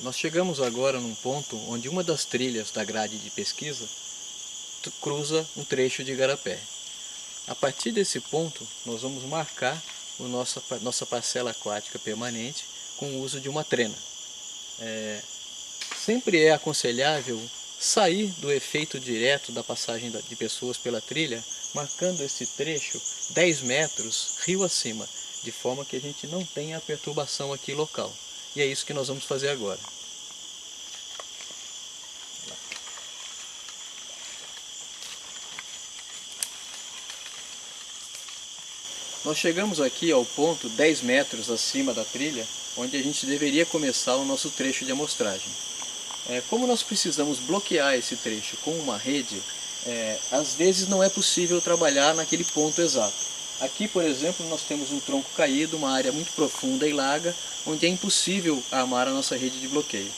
Nós chegamos agora num ponto onde uma das trilhas da grade de pesquisa cruza um trecho de igarapé. A partir desse ponto, nós vamos marcar nossa parcela aquática permanente com o uso de uma trena. Sempre é aconselhável sair do efeito direto da passagem de pessoas pela trilha, marcando esse trecho 10 metros rio acima, de forma que a gente não tenha a perturbação aqui local. E é isso que nós vamos fazer agora. Nós chegamos aqui ao ponto 10 metros acima da trilha, onde a gente deveria começar o nosso trecho de amostragem. Como nós precisamos bloquear esse trecho com uma rede, às vezes não é possível trabalhar naquele ponto exato. Aqui, por exemplo, nós temos um tronco caído, uma área muito profunda e larga, onde é impossível armar a nossa rede de bloqueio.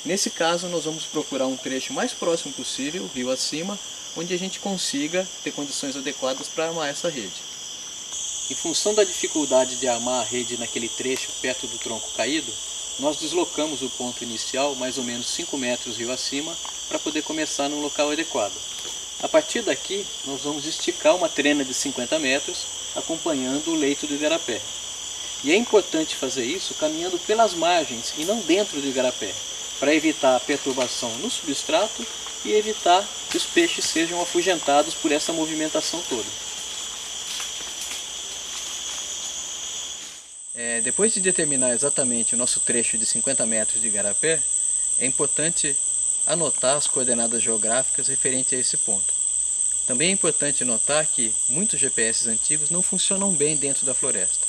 Nesse caso, nós vamos procurar um trecho mais próximo possível, rio acima, onde a gente consiga ter condições adequadas para armar essa rede. Em função da dificuldade de armar a rede naquele trecho perto do tronco caído, nós deslocamos o ponto inicial mais ou menos 5 metros rio acima para poder começar num local adequado. A partir daqui, nós vamos esticar uma trena de 50 metros, acompanhando o leito do igarapé. E é importante fazer isso caminhando pelas margens e não dentro do igarapé, para evitar a perturbação no substrato e evitar que os peixes sejam afugentados por essa movimentação toda. Depois de determinar exatamente o nosso trecho de 50 metros de igarapé, é importante anotar as coordenadas geográficas referentes a esse ponto. Também é importante notar que muitos GPS antigos não funcionam bem dentro da floresta.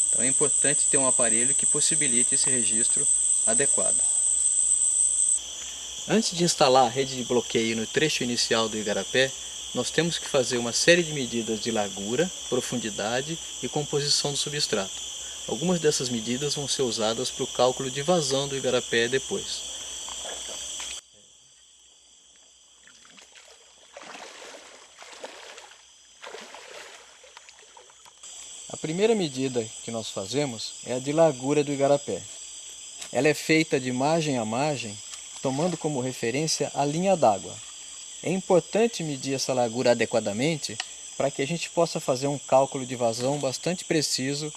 Então é importante ter um aparelho que possibilite esse registro adequado. Antes de instalar a rede de bloqueio no trecho inicial do igarapé, nós temos que fazer uma série de medidas de largura, profundidade e composição do substrato. Algumas dessas medidas vão ser usadas para o cálculo de vazão do igarapé depois. A primeira medida que nós fazemos é a de largura do igarapé. Ela é feita de margem a margem, tomando como referência a linha d'água. É importante medir essa largura adequadamente para que a gente possa fazer um cálculo de vazão bastante preciso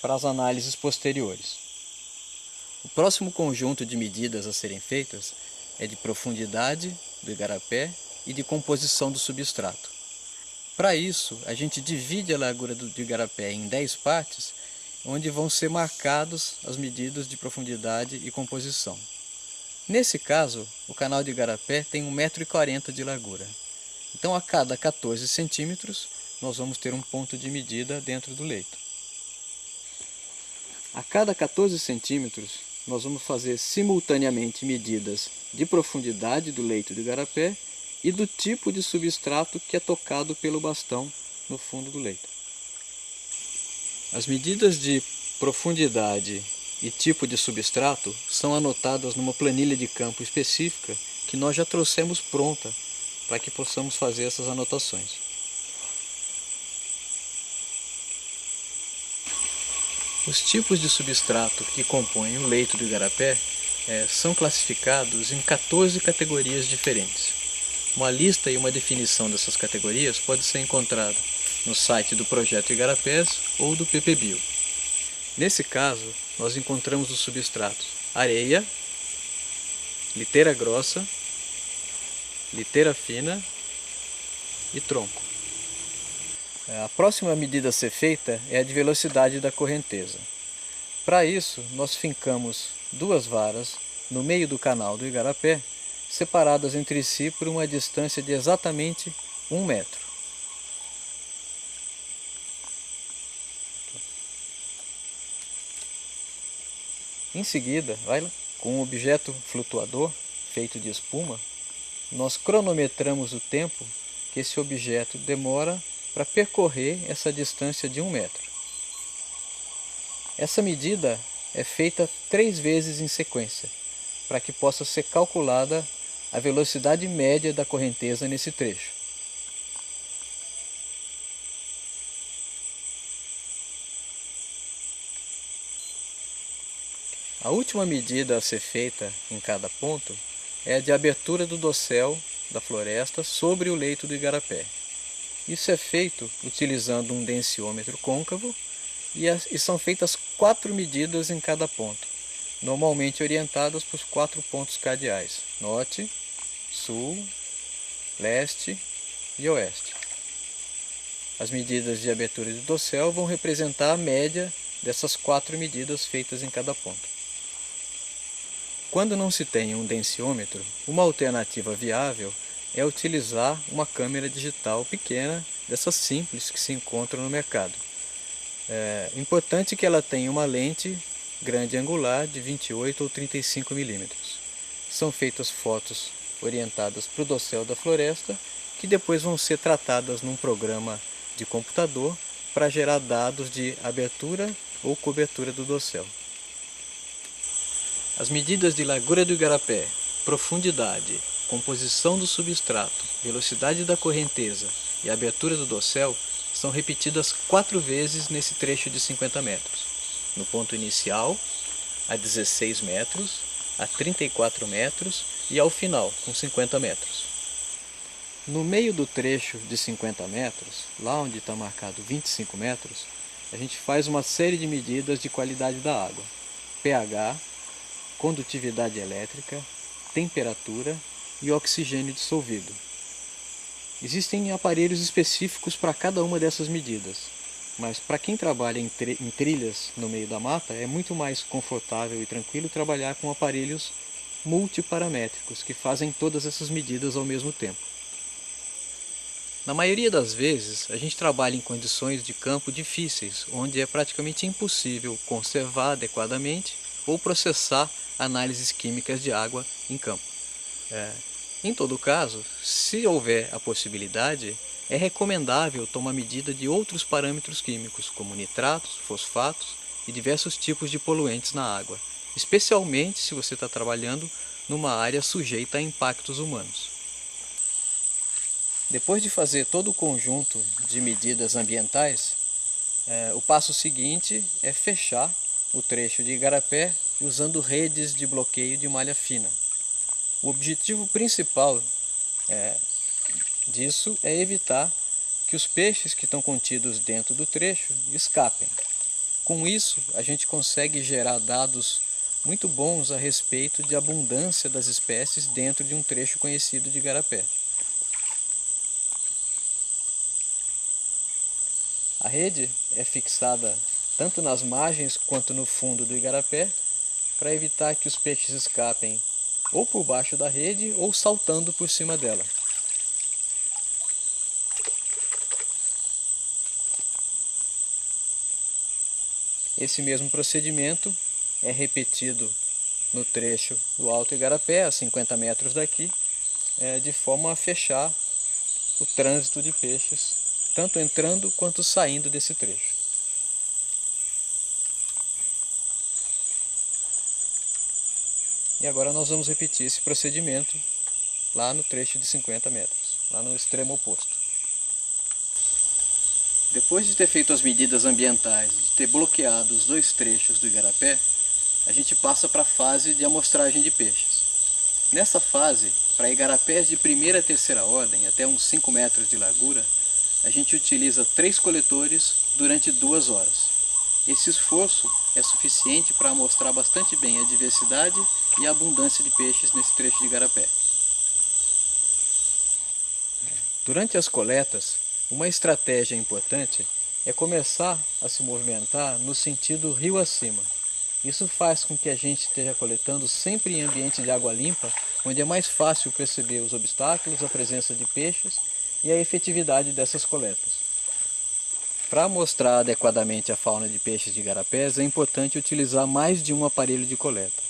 para as análises posteriores. O próximo conjunto de medidas a serem feitas é de profundidade do igarapé e de composição do substrato. Para isso, a gente divide a largura do igarapé em 10 partes, onde vão ser marcadas as medidas de profundidade e composição. Nesse caso, o canal de igarapé tem 1,40 m de largura. Então, a cada 14 centímetros, nós vamos ter um ponto de medida dentro do leito. A cada 14 centímetros, nós vamos fazer simultaneamente medidas de profundidade do leito do igarapé e do tipo de substrato que é tocado pelo bastão no fundo do leito. As medidas de profundidade e tipo de substrato são anotadas numa planilha de campo específica que nós já trouxemos pronta para que possamos fazer essas anotações. Os tipos de substrato que compõem o leito do igarapé são classificados em 14 categorias diferentes. Uma lista e uma definição dessas categorias pode ser encontrada no site do Projeto Igarapés ou do PPBio. Nesse caso, nós encontramos os substratos areia, liteira grossa, liteira fina e tronco. A próxima medida a ser feita é a de velocidade da correnteza. Para isso, nós fincamos 2 varas no meio do canal do igarapé, separadas entre si por uma distância de exatamente 1 metro. Em seguida, com um objeto flutuador feito de espuma, nós cronometramos o tempo que esse objeto demora para percorrer essa distância de 1 metro. Essa medida é feita 3 vezes em sequência, para que possa ser calculada a velocidade média da correnteza nesse trecho. A última medida a ser feita em cada ponto é a de abertura do dossel da floresta sobre o leito do igarapé. Isso é feito utilizando um densiômetro côncavo e são feitas 4 medidas em cada ponto, normalmente orientadas para os 4 pontos cardeais: norte, sul, leste e oeste. As medidas de abertura de dossel vão representar a média dessas 4 medidas feitas em cada ponto. Quando não se tem um densiômetro, uma alternativa viável é utilizar uma câmera digital pequena, dessas simples que se encontram no mercado. É importante que ela tenha uma lente grande angular de 28 ou 35 milímetros. São feitas fotos orientadas para o dossel da floresta, que depois vão ser tratadas num programa de computador para gerar dados de abertura ou cobertura do dossel. As medidas de largura do igarapé, profundidade, composição do substrato, velocidade da correnteza e abertura do dossel são repetidas 4 vezes nesse trecho de 50 metros. No ponto inicial, a 16 metros, a 34 metros e ao final, com 50 metros. No meio do trecho de 50 metros, lá onde está marcado 25 metros, a gente faz uma série de medidas de qualidade da água: pH, condutividade elétrica, temperatura e oxigênio dissolvido. Existem aparelhos específicos para cada uma dessas medidas, mas para quem trabalha em trilhas no meio da mata, é muito mais confortável e tranquilo trabalhar com aparelhos multiparamétricos que fazem todas essas medidas ao mesmo tempo. Na maioria das vezes, a gente trabalha em condições de campo difíceis, onde é praticamente impossível conservar adequadamente ou processar análises químicas de água em campo. Em todo caso, se houver a possibilidade, é recomendável tomar medida de outros parâmetros químicos, como nitratos, fosfatos e diversos tipos de poluentes na água, especialmente se você está trabalhando numa área sujeita a impactos humanos. Depois de fazer todo o conjunto de medidas ambientais, o passo seguinte é fechar o trecho de igarapé usando redes de bloqueio de malha fina. O objetivo principal disso é evitar que os peixes que estão contidos dentro do trecho escapem. Com isso, a gente consegue gerar dados muito bons a respeito de abundância das espécies dentro de um trecho conhecido de igarapé. A rede é fixada tanto nas margens quanto no fundo do igarapé para evitar que os peixes escapem ou por baixo da rede ou saltando por cima dela. Esse mesmo procedimento é repetido no trecho do Alto Igarapé, a 50 metros daqui, de forma a fechar o trânsito de peixes, tanto entrando quanto saindo desse trecho. E agora nós vamos repetir esse procedimento lá no trecho de 50 metros, lá no extremo oposto. Depois de ter feito as medidas ambientais, de ter bloqueado os 2 trechos do igarapé, a gente passa para a fase de amostragem de peixes. Nessa fase, para igarapés de primeira a terceira ordem, até uns 5 metros de largura, a gente utiliza 3 coletores durante 2 horas. Esse esforço é suficiente para amostrar bastante bem a diversidade e a abundância de peixes nesse trecho de igarapé. Durante as coletas, uma estratégia importante é começar a se movimentar no sentido rio acima. Isso faz com que a gente esteja coletando sempre em ambiente de água limpa, onde é mais fácil perceber os obstáculos, a presença de peixes e a efetividade dessas coletas. Para mostrar adequadamente a fauna de peixes de igarapés, é importante utilizar mais de um aparelho de coleta.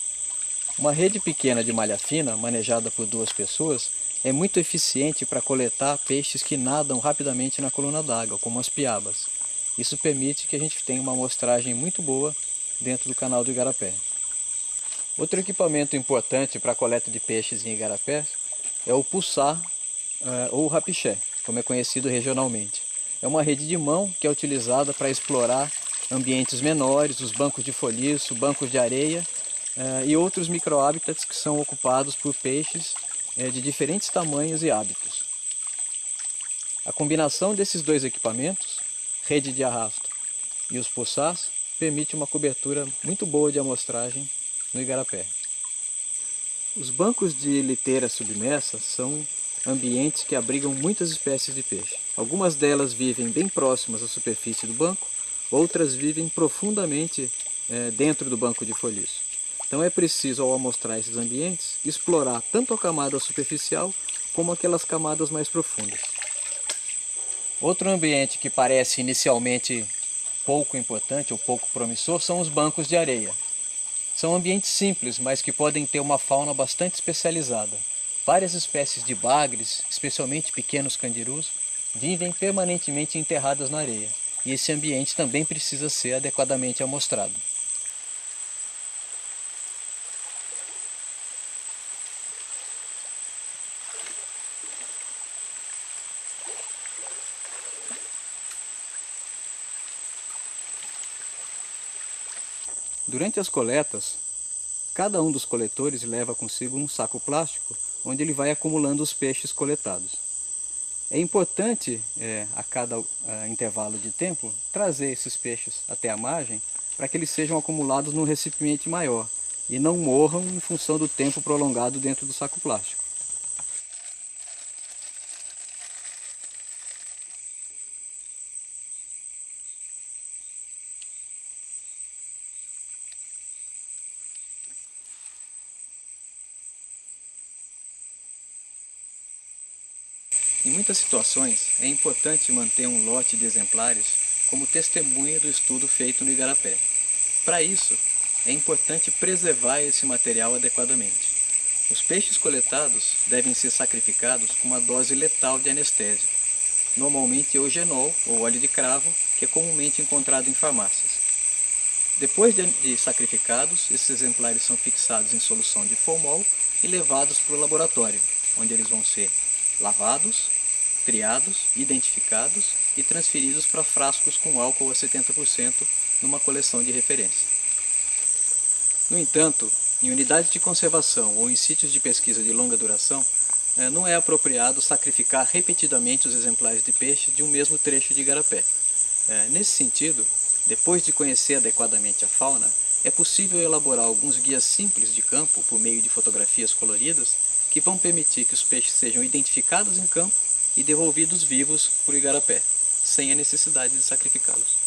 Uma rede pequena de malha fina, manejada por 2 pessoas, é muito eficiente para coletar peixes que nadam rapidamente na coluna d'água, como as piabas. Isso permite que a gente tenha uma amostragem muito boa dentro do canal do igarapé. Outro equipamento importante para a coleta de peixes em igarapés é o pulsar ou o rapixé, como é conhecido regionalmente. É uma rede de mão que é utilizada para explorar ambientes menores, os bancos de folhiço, bancos de areia, e outros microhabitats que são ocupados por peixes de diferentes tamanhos e hábitos. A combinação desses dois equipamentos, rede de arrasto e os poçás, permite uma cobertura muito boa de amostragem no igarapé. Os bancos de liteira submersa são ambientes que abrigam muitas espécies de peixe. Algumas delas vivem bem próximas à superfície do banco, outras vivem profundamente dentro do banco de folhiço. Então é preciso, ao amostrar esses ambientes, explorar tanto a camada superficial como aquelas camadas mais profundas. Outro ambiente que parece inicialmente pouco importante ou pouco promissor são os bancos de areia. São ambientes simples, mas que podem ter uma fauna bastante especializada. Várias espécies de bagres, especialmente pequenos candirus, vivem permanentemente enterradas na areia, e esse ambiente também precisa ser adequadamente amostrado. Durante as coletas, cada um dos coletores leva consigo um saco plástico onde ele vai acumulando os peixes coletados. É importante, a cada intervalo de tempo, trazer esses peixes até a margem para que eles sejam acumulados num recipiente maior e não morram em função do tempo prolongado dentro do saco plástico. Em muitas situações, é importante manter um lote de exemplares como testemunha do estudo feito no igarapé. Para isso, é importante preservar esse material adequadamente. Os peixes coletados devem ser sacrificados com uma dose letal de anestésico, normalmente eugenol ou óleo de cravo, que é comumente encontrado em farmácias. Depois de sacrificados, esses exemplares são fixados em solução de formol e levados para o laboratório, onde eles vão ser lavados, triados, identificados e transferidos para frascos com álcool a 70% numa coleção de referência. No entanto, em unidades de conservação ou em sítios de pesquisa de longa duração, não é apropriado sacrificar repetidamente os exemplares de peixe de um mesmo trecho de igarapé. Nesse sentido, depois de conhecer adequadamente a fauna, é possível elaborar alguns guias simples de campo por meio de fotografias coloridas que vão permitir que os peixes sejam identificados em campo e devolvidos vivos por igarapé, sem a necessidade de sacrificá-los.